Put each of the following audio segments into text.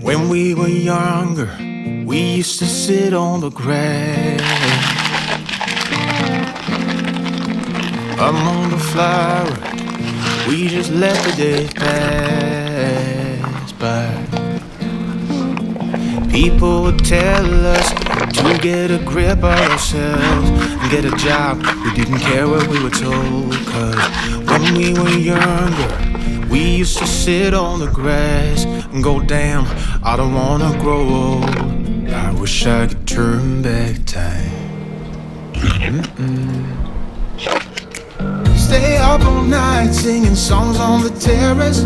When we were younger, we used to sit on the grass among the flowers. We just let the days pass by. People would tell us to get a grip of ourselves and get a job. We didn't care what we were told, 'cause when we were younger, we used to sit on the grass and go, damn, I don't wanna grow old. I wish I could turn back time. Stay up all night singing songs on the terrace.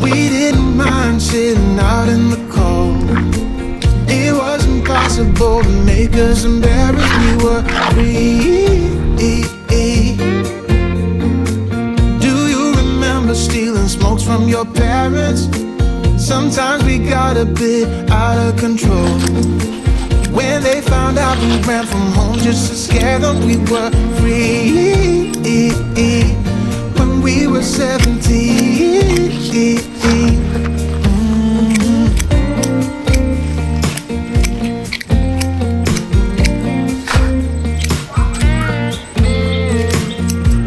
We didn't mind sitting out in the cold. It wasn't possible to make us embarrassed. We were free. Do you remember stealing smokes from your parents? Sometimes we got a bit out of control. When they found out we ran from home just to scare them, we were free. When we were 17.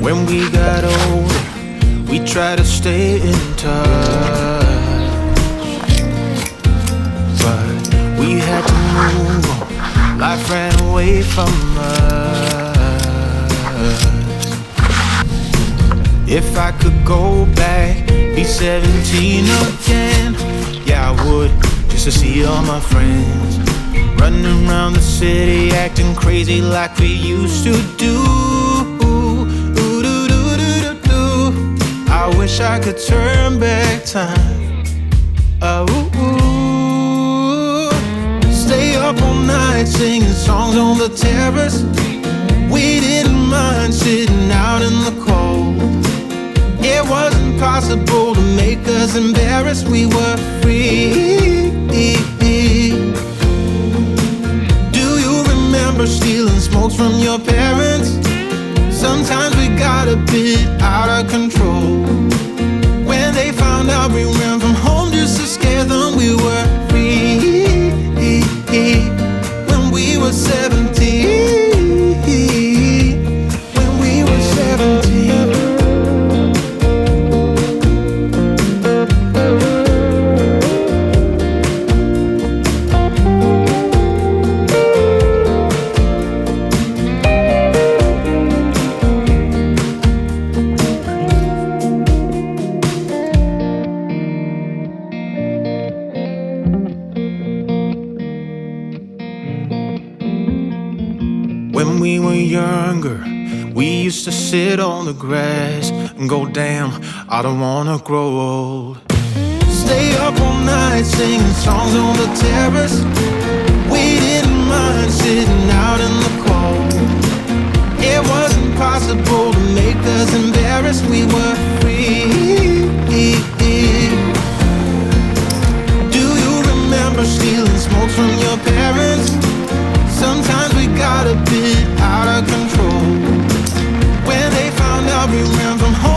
When we got older, we tried to stay in touch, but we had to move on. Life ran away from us. If I could go back, be 17 again, yeah, I would, just to see all my friends running around the city, acting crazy like we used to do. I wish I could turn back time. Stay up all night singing songs on the terrace. We didn't mind sitting out in the cold. It wasn't possible to make us embarrassed. We were free. Do you remember stealing smokes from your parents? Sometimes we got a bit out of control. When they found out we ran from home just to scare them, we were free. When we were 17. When we were 17. When we were younger, we used to sit on the grass and go, damn, I don't wanna grow old. Stay up all night singing songs on the terrace. We didn't mind sitting out in the cold. It wasn't possible to make us embarrassed. We were free. Do you remember stealing smokes from your parents? Sometimes we got a bit out of control. When they found out we ran from home